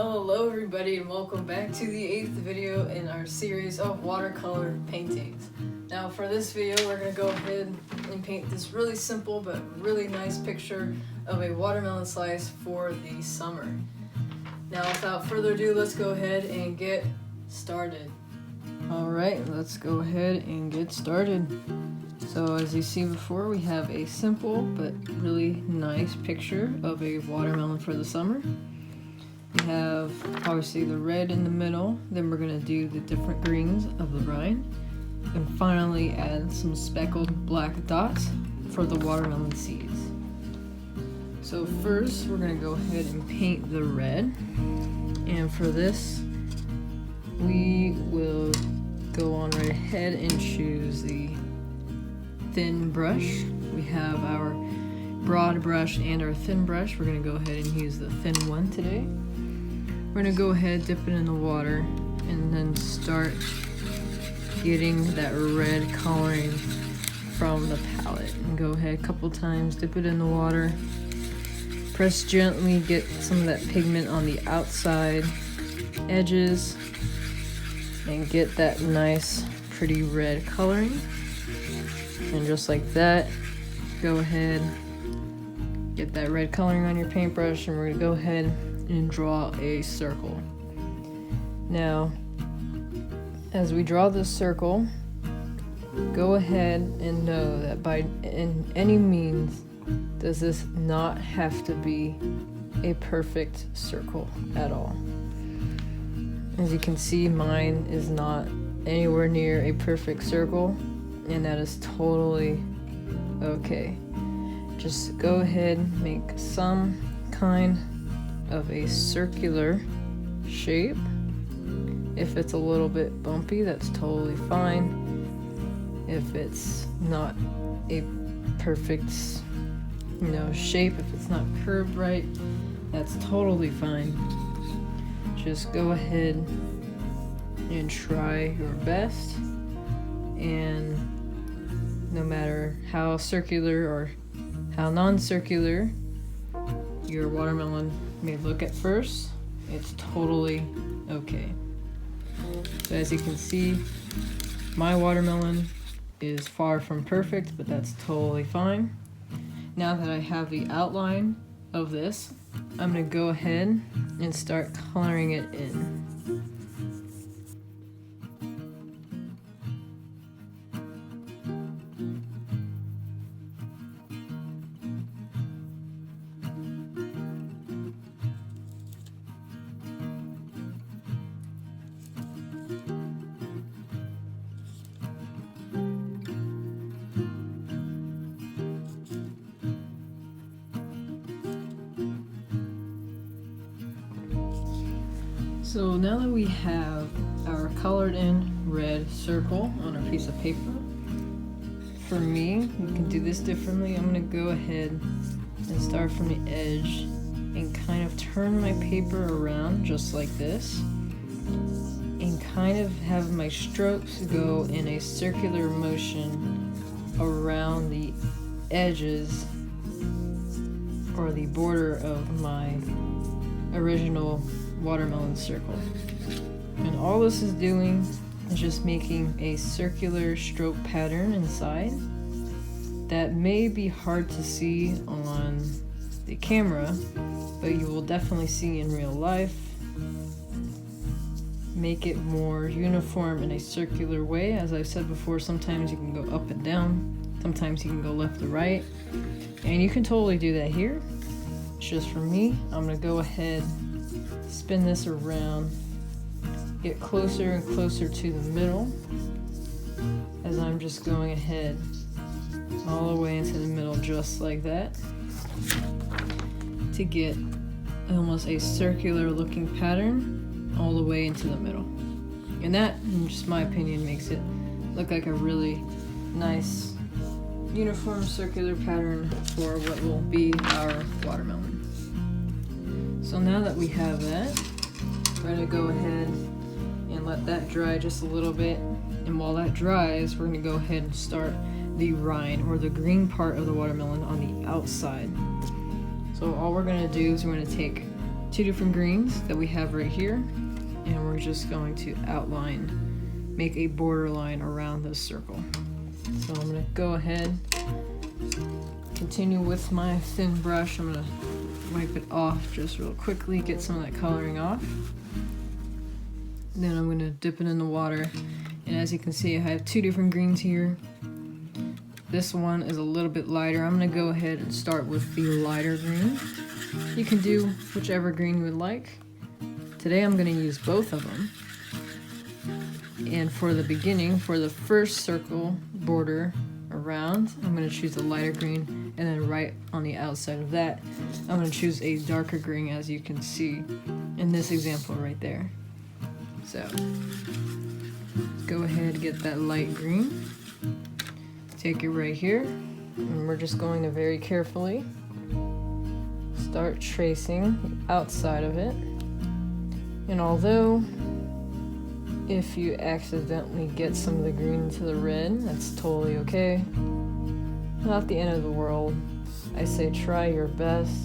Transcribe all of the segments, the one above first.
Hello everybody and welcome back to the 8th video in our series of watercolor paintings. Now for this video we're going to go ahead and paint this really simple but really nice picture of a watermelon slice for the summer. Now without further ado, let's go ahead and get started. Alright, let's go ahead and get started. So as you see before, we have a simple but really nice picture of a watermelon for the summer. We have obviously the red in the middle, then we're going to do the different greens of the rind, and finally add some speckled black dots for the watermelon seeds. So first we're going to go ahead and paint the red, and for this we will go on right ahead and choose the thin brush. We have our broad brush and our thin brush. We're going to go ahead and use the thin one today. We're going to go ahead, dip it in the water, and then start getting that red coloring from the palette. And go ahead a couple times, dip it in the water, press gently, get some of that pigment on the outside edges, and get that nice pretty red coloring. And just like that, go ahead, get that red coloring on your paintbrush, and we're going to go ahead and draw a circle. Now, as we draw this circle, go ahead and know that by any means does this not have to be a perfect circle at all. As you can see, mine is not anywhere near a perfect circle, and that is totally okay. Just go ahead and make some kind of a circular shape. If it's a little bit bumpy, that's totally fine. If it's not a perfect, shape, if it's not curved right, that's totally fine. Just go ahead and try your best, and no matter how circular or how non-circular your watermelon may look at first, it's totally okay. So as you can see, my watermelon is far from perfect, but that's totally fine. Now that I have the outline of this, I'm going to go ahead and start coloring it in. So now that we have our colored in red circle on our piece of paper, for me, you can do this differently. I'm going to go ahead and start from the edge and kind of turn my paper around just like this, and kind of have my strokes go in a circular motion around the edges or the border of my original watermelon circle. And all this is doing is just making a circular stroke pattern inside that may be hard to see on the camera, but you will definitely see in real life. Make it more uniform in a circular way. As I've said before, sometimes you can go up and down, sometimes you can go left to right, and you can totally do that here. It's just for me, I'm going to go ahead, spin this around, get closer and closer to the middle, as I'm just going ahead all the way into the middle just like that, to get almost a circular looking pattern all the way into the middle. And that, in just my opinion, makes it look like a really nice uniform circular pattern for what will be our watermelon. So now that we have that, we're going to go ahead and let that dry just a little bit, and while that dries, we're going to go ahead and start the rind, or the green part of the watermelon, on the outside. So all we're going to do is we're going to take two different greens that we have right here, and we're just going to outline, make a border line around this circle. So I'm gonna go ahead, continue with my thin brush. I'm gonna wipe it off just real quickly, get some of that coloring off. Then I'm gonna dip it in the water, and as you can see, I have two different greens here. This one is a little bit lighter. I'm gonna go ahead and start with the lighter green. You can do whichever green you would like. Today I'm gonna use both of them. And for the beginning, for the first circle border around, I'm gonna choose a lighter green, and then right on the outside of that, I'm gonna choose a darker green, as you can see in this example right there. So, go ahead and get that light green. Take it right here, and we're just going to very carefully start tracing the outside of it. And although if you accidentally get some of the green into the red, that's totally okay. Not the end of the world. I say try your best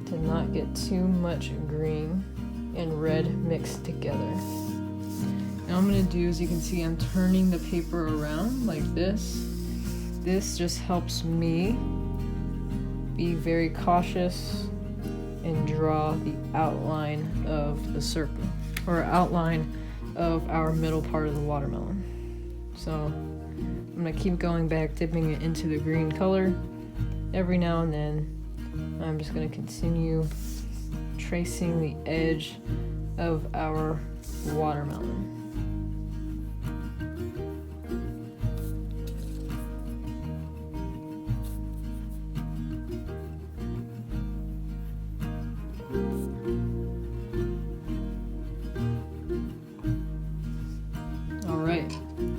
to not get too much green and red mixed together. Now what I'm going to do, as you can see, I'm turning the paper around like this. This just helps me be very cautious and draw the outline of the circle, or outline of our middle part of the watermelon. So I'm going to keep going back, dipping it into the green color every now and then. I'm just going to continue tracing the edge of our watermelon.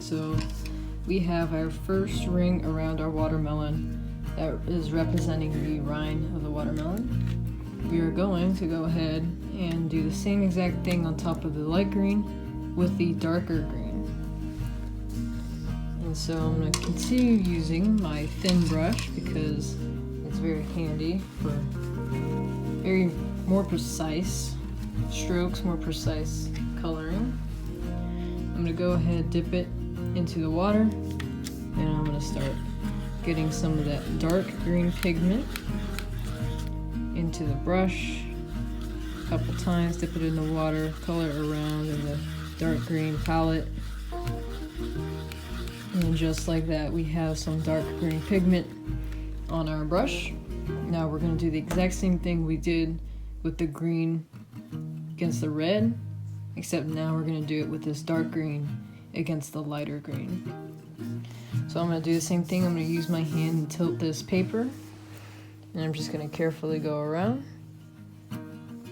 So we have our first ring around our watermelon that is representing the rind of the watermelon. We are going to go ahead and do the same exact thing on top of the light green with the darker green. And so I'm going to continue using my thin brush because it's very handy for very more precise strokes, more precise coloring. I'm going to go ahead, dip it into the water, and I'm going to start getting some of that dark green pigment into the brush a couple times, dip it in the water, color around in the dark green palette, and just like that we have some dark green pigment on our brush. Now we're going to do the exact same thing we did with the green against the red, except now we're going to do it with this dark green against the lighter green. So I'm going to do the same thing. I'm going to use my hand and tilt this paper, and I'm just going to carefully go around.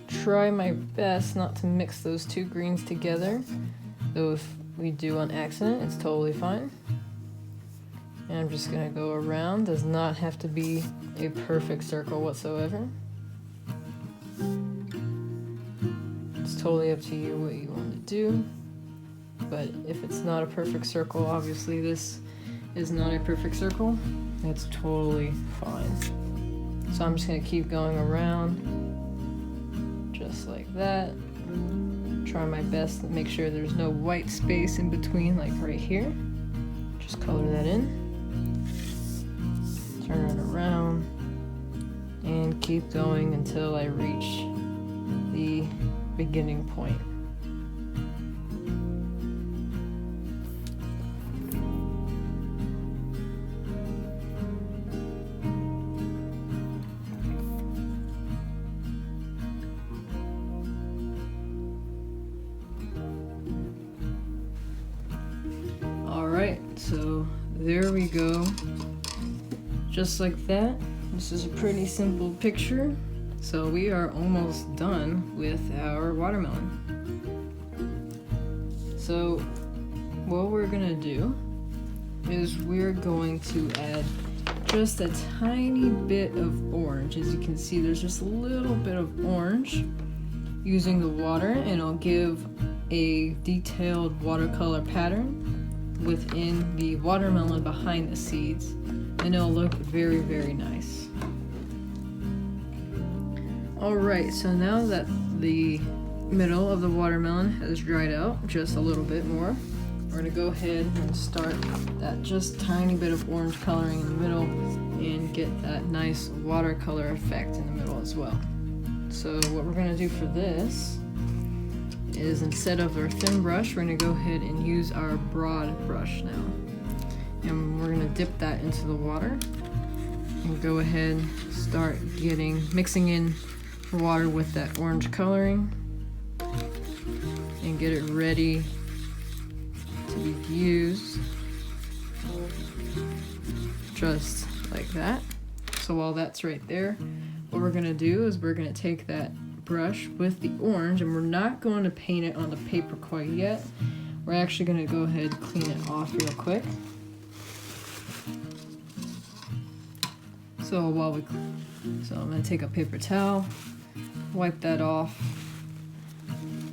Try my best not to mix those two greens together, though if we do on accident, it's totally fine. And I'm just going to go around. Does not have to be a perfect circle whatsoever. It's totally up to you what you want to do. But if it's not a perfect circle, obviously this is not a perfect circle, that's totally fine. So I'm just going to keep going around just like that. Try my best to make sure there's no white space in between, like right here. Just color that in. Turn it around and keep going until I reach the beginning point. Alright, so there we go. Just like that. This is a pretty simple picture. So we are almost done with our watermelon. So what we're gonna do is we're going to add just a tiny bit of orange. As you can see, there's just a little bit of orange using the water, and it'll give a detailed watercolor pattern within the watermelon behind the seeds, and it'll look very, very nice. Alright, so now that the middle of the watermelon has dried out just a little bit more, we're going to go ahead and start that just tiny bit of orange coloring in the middle and get that nice watercolor effect in the middle as well. So what we're going to do for this is, instead of our thin brush, we're going to go ahead and use our broad brush now. And we're going to dip that into the water and go ahead and start mixing in water with that orange coloring and get it ready to be used just like that. So while that's right there, what we're gonna do is we're gonna take that brush with the orange, and we're not going to paint it on the paper quite yet. We're actually gonna go ahead and clean it off real quick. So I'm gonna take a paper towel, wipe that off,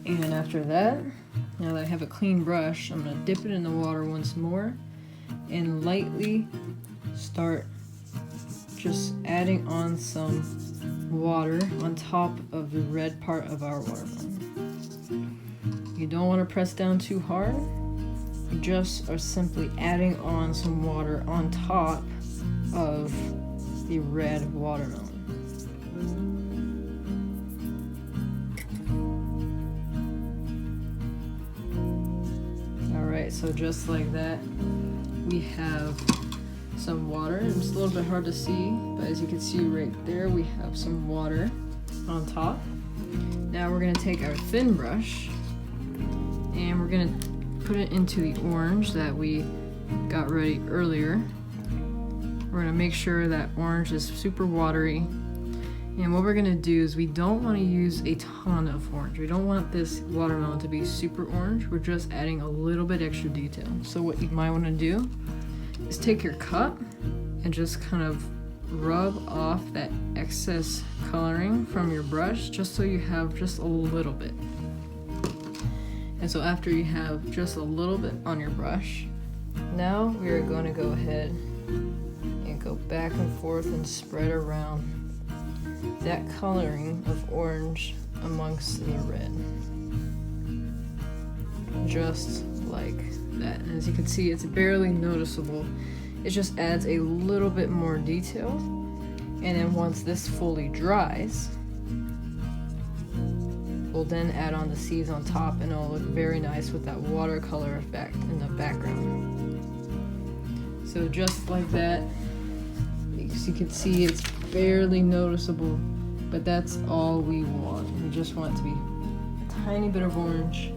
and after that, now that I have a clean brush, I'm gonna dip it in the water once more and lightly start just adding on some water on top of the red part of our watermelon. You don't want to press down too hard. You just are simply adding on some water on top of the red watermelon. Alright, so just like that, we have some water. It's a little bit hard to see, but as you can see right there, we have some water on top. Now we're going to take our thin brush and we're going to put it into the orange that we got ready earlier. We're going to make sure that orange is super watery. And what we're going to do is, we don't want to use a ton of orange. We don't want this watermelon to be super orange. We're just adding a little bit extra detail. So what you might want to do is take your cup and just kind of rub off that excess coloring from your brush, just so you have just a little bit. And so after you have just a little bit on your brush, now we are going to go ahead and go back and forth and spread around that coloring of orange amongst the red. Just like that. And as you can see, it's barely noticeable. It just adds a little bit more detail. And then once this fully dries, we'll then add on the seeds on top, and it'll look very nice with that watercolor effect in the background. So just like that, as you can see, it's barely noticeable, but that's all we want. We just want it to be a tiny bit of orange,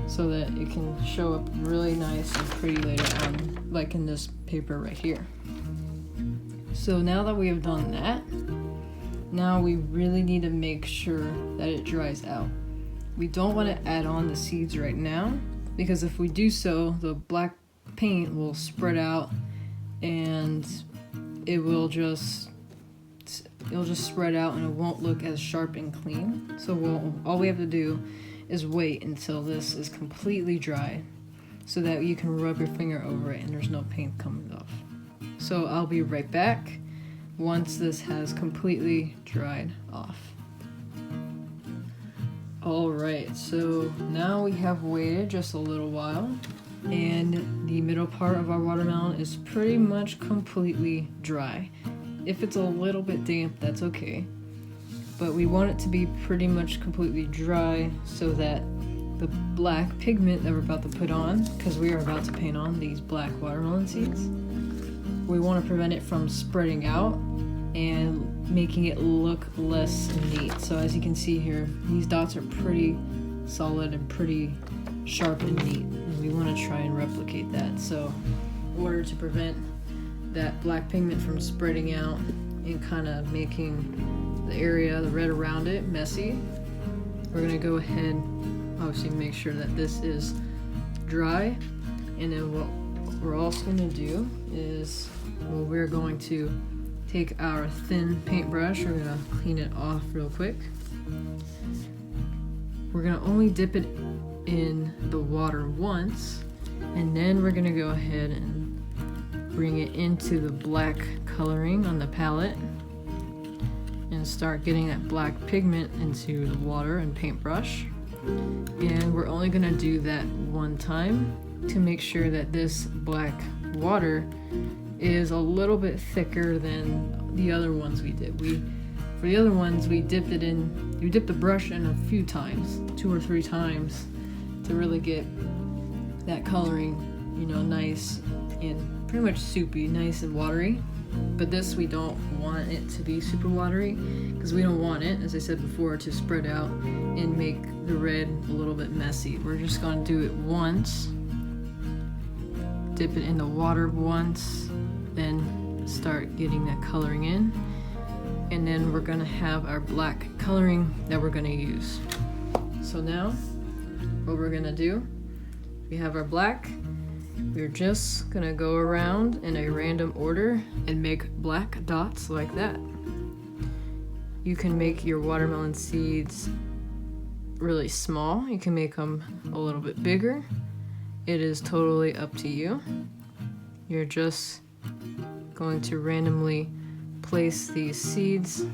so that it can show up really nice and pretty later on, like in this paper right here. So now that we have done that, now we really need to make sure that it dries out. We don't want to add on the seeds right now, because if we do so, the black paint will spread out and it'll just spread out and it won't look as sharp and clean. So all we have to do is wait until this is completely dry, so that you can rub your finger over it and there's no paint coming off. So I'll be right back once this has completely dried off. Alright, so now we have waited just a little while, and the middle part of our watermelon is pretty much completely dry. If it's a little bit damp, that's okay. But we want it to be pretty much completely dry, so that the black pigment that we're about to put on, because we are about to paint on these black watermelon seeds, we want to prevent it from spreading out and making it look less neat. So as you can see here, these dots are pretty solid and pretty sharp and neat, and we want to try and replicate that. So in order to prevent that black pigment from spreading out and kind of making the area, the red around it, messy, we're going to go ahead, obviously make sure that this is dry. And then what we're also going to do is, well, we're going to take our thin paintbrush, we're going to clean it off real quick. We're going to only dip it in the water once, and then we're going to go ahead and bring it into the black coloring on the palette. and start getting that black pigment into the water and paintbrush. And we're only gonna do that one time to make sure that this black water is a little bit thicker than the other ones we did. For the other ones, we dipped the brush in a few times, 2 or 3 times, to really get that coloring, nice and pretty much soupy, nice and watery. But this, we don't want it to be super watery because we don't want it, as I said before, to spread out and make the red a little bit messy. We're just going to do it once, dip it in the water once, then start getting that coloring in, and then we're going to have our black coloring that we're going to use. So now what we're going to do, we have our black. We're just gonna go around in a random order and make black dots like that. You can make your watermelon seeds really small. You can make them a little bit bigger. It is totally up to you. You're just going to randomly place these seeds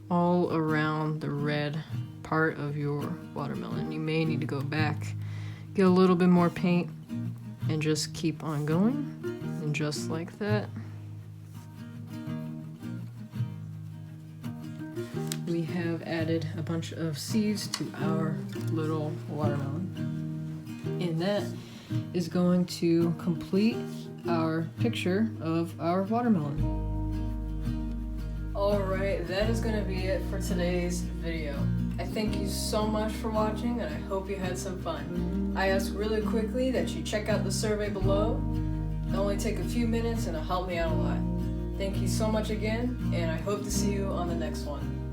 all around the red part of your watermelon. You may need to go back, get a little bit more paint, and just keep on going, and just like that. We have added a bunch of seeds to our little watermelon. And that is going to complete our picture of our watermelon. Alright, that is going to be it for today's video. I thank you so much for watching, and I hope you had some fun. I ask really quickly that you check out the survey below. It'll only take a few minutes and it'll help me out a lot. Thank you so much again, and I hope to see you on the next one.